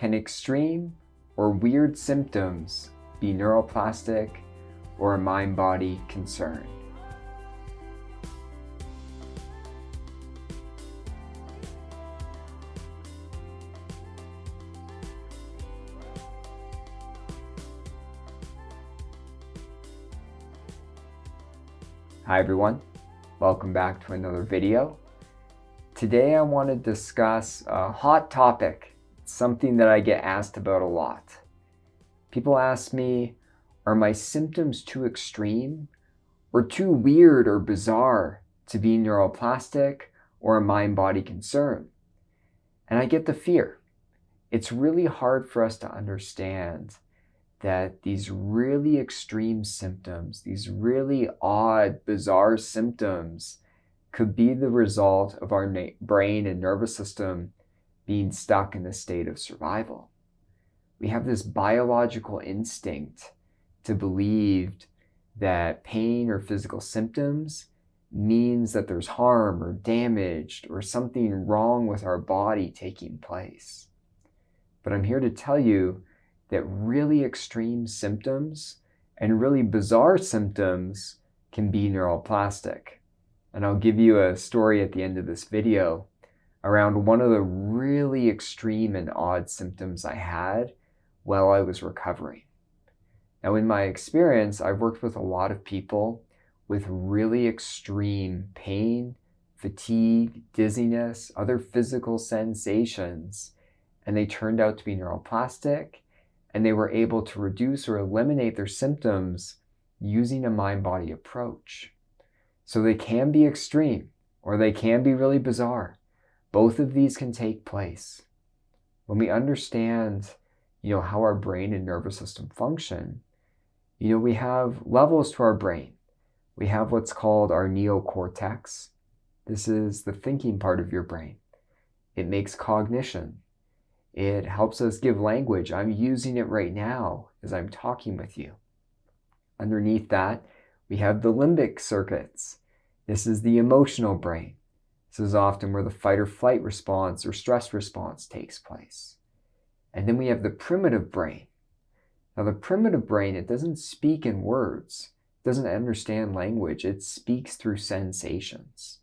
Can extreme or weird symptoms be neuroplastic or a mind-body concern? Hi everyone, welcome back to another video. Today I want to discuss a hot topic. It's something that I get asked about a lot. People ask me, are my symptoms too extreme or too weird or bizarre to be neuroplastic or a mind-body concern? And I get the fear. It's really hard for us to understand that these really extreme symptoms, these really odd, bizarre symptoms could be the result of our brain and nervous system being stuck in a state of survival. We have this biological instinct to believe that pain or physical symptoms means that there's harm or damage or something wrong with our body taking place. But I'm here to tell you that really extreme symptoms and really bizarre symptoms can be neuroplastic. And I'll give you a story at the end of this video around one of the really extreme and odd symptoms I had while I was recovering. Now, in my experience, I've worked with a lot of people with really extreme pain, fatigue, dizziness, other physical sensations, and they turned out to be neuroplastic, and they were able to reduce or eliminate their symptoms using a mind-body approach. So they can be extreme, or they can be really bizarre. Both of these can take place. When we understand, how our brain and nervous system function, we have levels to our brain. We have what's called our neocortex. This is the thinking part of your brain. It makes cognition. It helps us give language. I'm using it right now as I'm talking with you. Underneath that, we have the limbic circuits. This is the emotional brain. This is often where the fight or flight response or stress response takes place. And then we have the primitive brain. Now the primitive brain, it doesn't speak in words. It doesn't understand language. It speaks through sensations.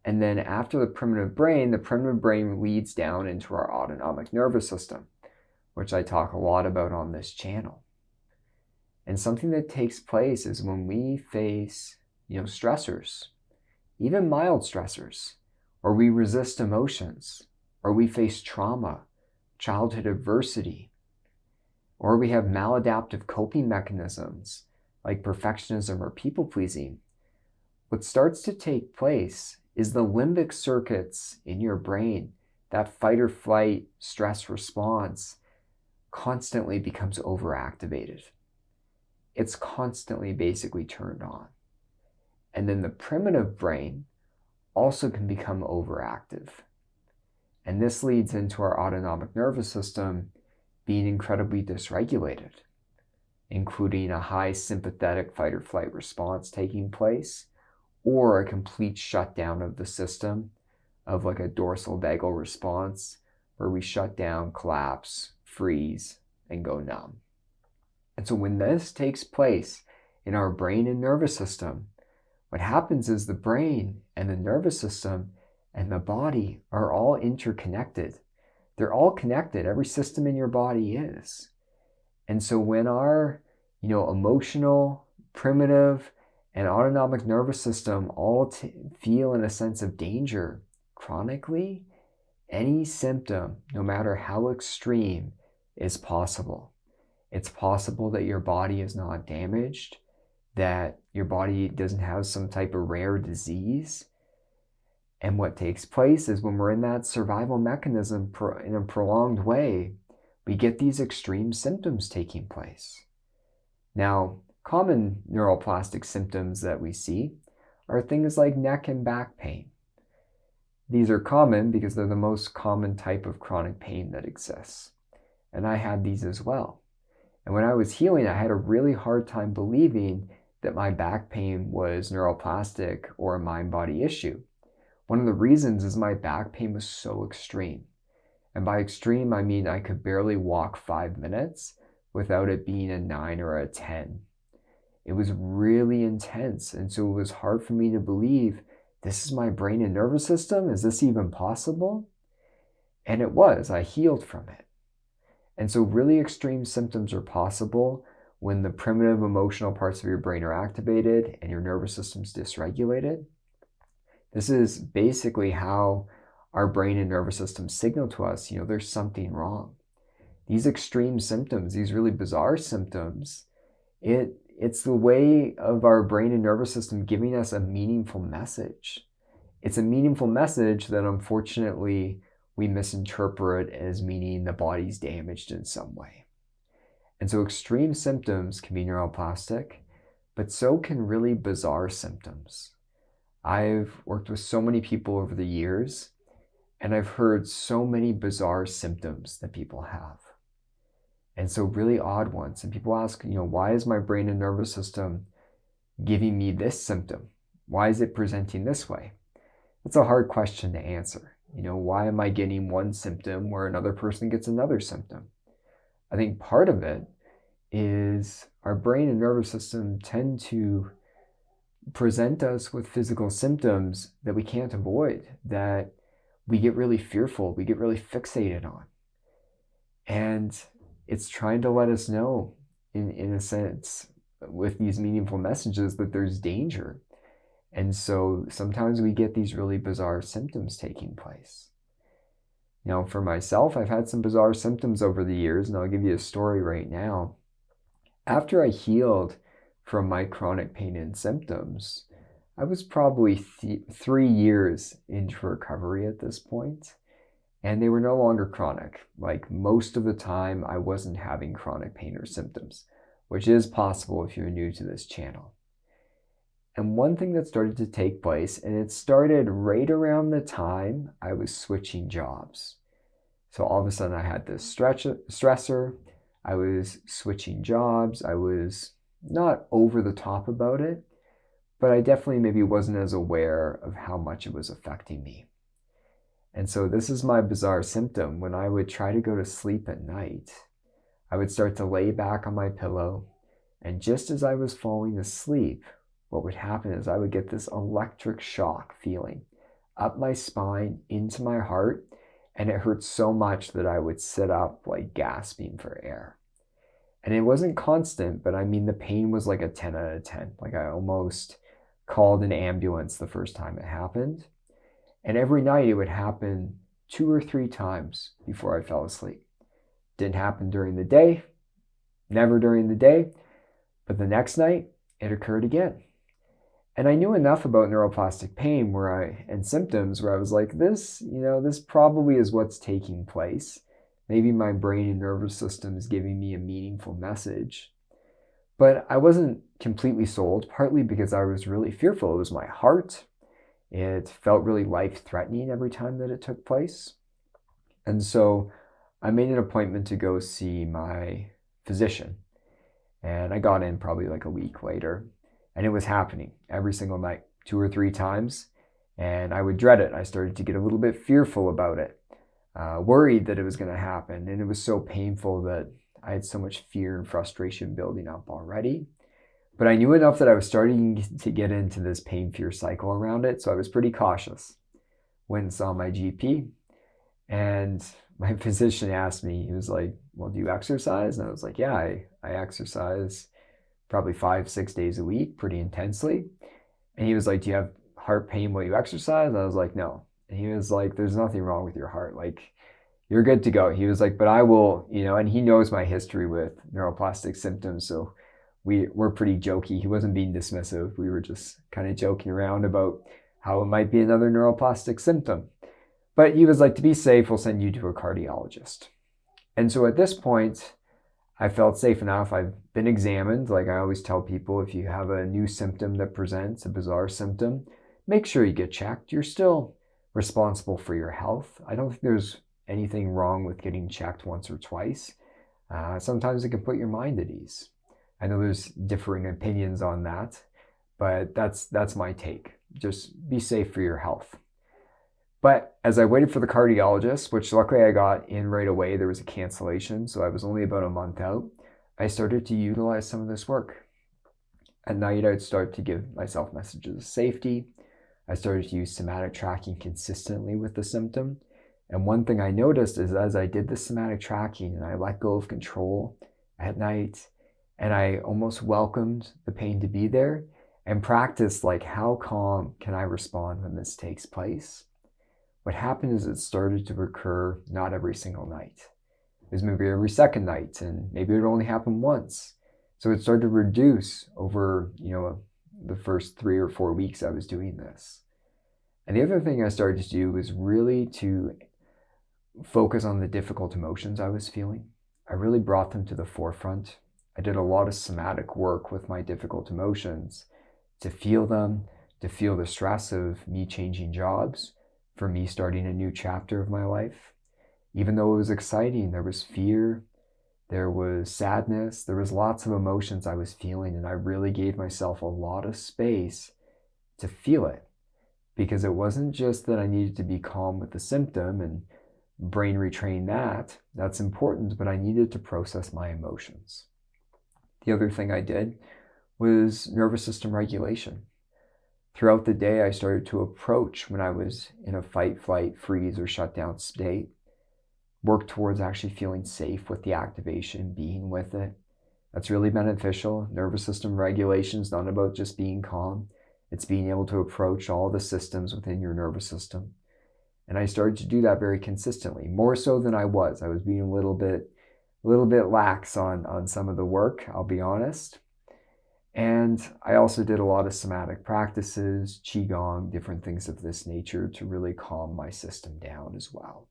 And then after the primitive brain leads down into our autonomic nervous system, which I talk a lot about on this channel. And something that takes place is when we face, stressors, even mild stressors, or we resist emotions, or we face trauma, childhood adversity, or we have maladaptive coping mechanisms like perfectionism or people-pleasing. What starts to take place is the limbic circuits in your brain, that fight or flight stress response, constantly becomes overactivated. It's constantly basically turned on. And then the primitive brain also can become overactive. And this leads into our autonomic nervous system being incredibly dysregulated, including a high sympathetic fight or flight response taking place, or a complete shutdown of the system of like a dorsal vagal response where we shut down, collapse, freeze, and go numb. And so when this takes place in our brain and nervous system, what happens is the brain and the nervous system and the body are all interconnected. They're all connected. Every system in your body is. And so when our, emotional, primitive, and autonomic nervous system all feel in a sense of danger chronically, any symptom, no matter how extreme, is possible. It's possible that your body is not damaged, that your body doesn't have some type of rare disease. And what takes place is when we're in that survival mechanism in a prolonged way, we get these extreme symptoms taking place. Now, common neuroplastic symptoms that we see are things like neck and back pain. These are common because they're the most common type of chronic pain that exists. And I had these as well. And when I was healing, I had a really hard time believing that my back pain was neuroplastic or a mind-body issue. One of the reasons is my back pain was so extreme. And by extreme, I mean I could barely walk 5 minutes without it being a 9 or a 10. It was really intense. And so it was hard for me to believe, this is my brain and nervous system? Is this even possible? And it was. I healed from it. And so really extreme symptoms are possible when the primitive emotional parts of your brain are activated and your nervous system's dysregulated. This is basically how our brain and nervous system signal to us, there's something wrong. These extreme symptoms, these really bizarre symptoms, it's the way of our brain and nervous system giving us a meaningful message. It's a meaningful message that unfortunately we misinterpret as meaning the body's damaged in some way. And so extreme symptoms can be neuroplastic, but so can really bizarre symptoms. I've worked with so many people over the years, and I've heard so many bizarre symptoms that people have. And so really odd ones. And people ask, why is my brain and nervous system giving me this symptom? Why is it presenting this way? It's a hard question to answer. Why am I getting one symptom where another person gets another symptom? I think part of it is our brain and nervous system tend to present us with physical symptoms that we can't avoid, that we get really fearful, we get really fixated on. And it's trying to let us know, in a sense, with these meaningful messages, that there's danger. And so sometimes we get these really bizarre symptoms taking place. For myself, I've had some bizarre symptoms over the years, and I'll give you a story right now. After I healed from my chronic pain and symptoms, I was probably 3 years into recovery at this point, and they were no longer chronic. Like most of the time, I wasn't having chronic pain or symptoms, which is possible if you're new to this channel. And one thing that started to take place, and it started right around the time I was switching jobs. So all of a sudden I had this stressor, I was switching jobs, I was not over the top about it, but I definitely maybe wasn't as aware of how much it was affecting me. And so this is my bizarre symptom. When I would try to go to sleep at night, I would start to lay back on my pillow, and just as I was falling asleep, what would happen is I would get this electric shock feeling up my spine, into my heart, and it hurt so much that I would sit up like gasping for air. And it wasn't constant, but I mean the pain was like a 10 out of 10. Like I almost called an ambulance the first time it happened. And every night it would happen 2 or 3 times before I fell asleep. Didn't happen during the day, never during the day, but the next night it occurred again. And I knew enough about neuroplastic pain and symptoms where I was like, this probably is what's taking place. Maybe my brain and nervous system is giving me a meaningful message. But I wasn't completely sold, partly because I was really fearful. It was my heart. It felt really life-threatening every time that it took place. And so I made an appointment to go see my physician. And I got in probably like a week later. And it was happening every single night, 2 or 3 times. And I would dread it. I started to get a little bit fearful about it, worried that it was going to happen. And it was so painful that I had so much fear and frustration building up already. But I knew enough that I was starting to get into this pain-fear cycle around it. So I was pretty cautious. Went and saw my GP. And my physician asked me, he was like, well, do you exercise? And I was like, yeah, I exercise probably 5-6 days a week, pretty intensely. And he was like, do you have heart pain while you exercise? And I was like, no. And he was like, there's nothing wrong with your heart. Like, you're good to go. He was like, but I will, and he knows my history with neuroplastic symptoms. So we're pretty jokey. He wasn't being dismissive. We were just kind of joking around about how it might be another neuroplastic symptom. But he was like, to be safe, we'll send you to a cardiologist. And so at this point, I felt safe enough. I've been examined. Like I always tell people, if you have a new symptom that presents, a bizarre symptom, make sure you get checked. You're still responsible for your health. I don't think there's anything wrong with getting checked once or twice. Sometimes it can put your mind at ease. I know there's differing opinions on that, but that's my take. Just be safe for your health. But as I waited for the cardiologist, which luckily I got in right away, there was a cancellation, so I was only about a month out, I started to utilize some of this work. At night, I'd start to give myself messages of safety. I started to use somatic tracking consistently with the symptom. And one thing I noticed is as I did the somatic tracking and I let go of control at night, and I almost welcomed the pain to be there and practiced like, how calm can I respond when this takes place? What happened is it started to recur not every single night. It was maybe every second night, and maybe it would only happen once. So it started to reduce over, the first 3 or 4 weeks I was doing this. And the other thing I started to do was really to focus on the difficult emotions I was feeling. I really brought them to the forefront. I did a lot of somatic work with my difficult emotions to feel them, to feel the stress of me changing jobs, for me starting a new chapter of my life. Even though it was exciting, there was fear, there was sadness, there was lots of emotions I was feeling, and I really gave myself a lot of space to feel it, because it wasn't just that I needed to be calm with the symptom and brain retrain that. That's important, but I needed to process my emotions. The other thing I did was nervous system regulation. Throughout the day, I started to approach when I was in a fight, flight, freeze, or shutdown state, work towards actually feeling safe with the activation, being with it. That's really beneficial. Nervous system regulation is not about just being calm. It's being able to approach all the systems within your nervous system. And I started to do that very consistently, more so than I was. I was being a little bit lax on some of the work, I'll be honest. And I also did a lot of somatic practices, qigong, different things of this nature to really calm my system down as well.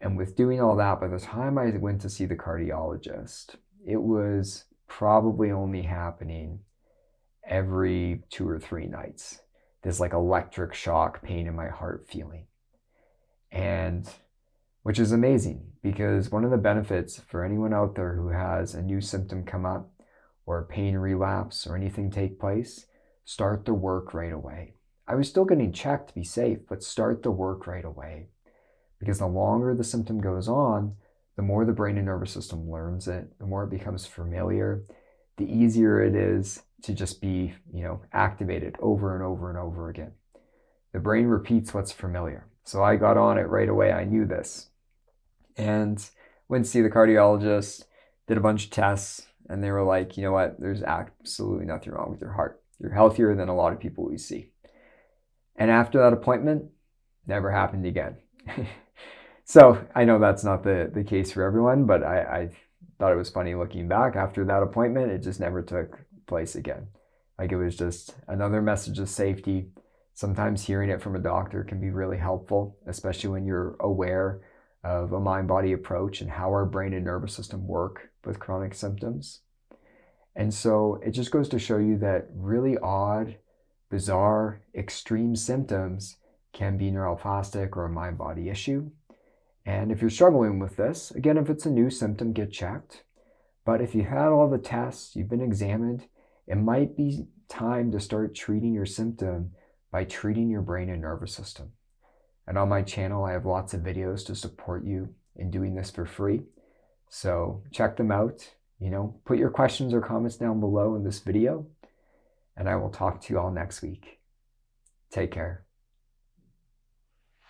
And with doing all that, by the time I went to see the cardiologist, it was probably only happening every 2 or 3 nights. This like electric shock pain in my heart feeling. And which is amazing, because one of the benefits for anyone out there who has a new symptom come up or a pain relapse or anything take place, start the work right away. I was still getting checked to be safe, but start the work right away. Because the longer the symptom goes on, the more the brain and nervous system learns it, the more it becomes familiar, the easier it is to just be, activated over and over and over again. The brain repeats what's familiar. So I got on it right away. I knew this. And went to see the cardiologist, did a bunch of tests, and they were like, you know what, there's absolutely nothing wrong with your heart. You're healthier than a lot of people we see. And after that appointment, never happened again. So I know that's not the case for everyone, but I thought it was funny looking back. After that appointment, it just never took place again. Like, it was just another message of safety. Sometimes hearing it from a doctor can be really helpful, especially when you're aware of a mind-body approach and how our brain and nervous system work with chronic symptoms. And so it just goes to show you that really odd, bizarre, extreme symptoms can be neuroplastic or a mind-body issue. And if you're struggling with this, again, if it's a new symptom, get checked. But if you had all the tests, you've been examined, it might be time to start treating your symptom by treating your brain and nervous system. And on my channel, I have lots of videos to support you in doing this for free. So check them out. Put your questions or comments down below in this video, and I will talk to you all next week. Take care.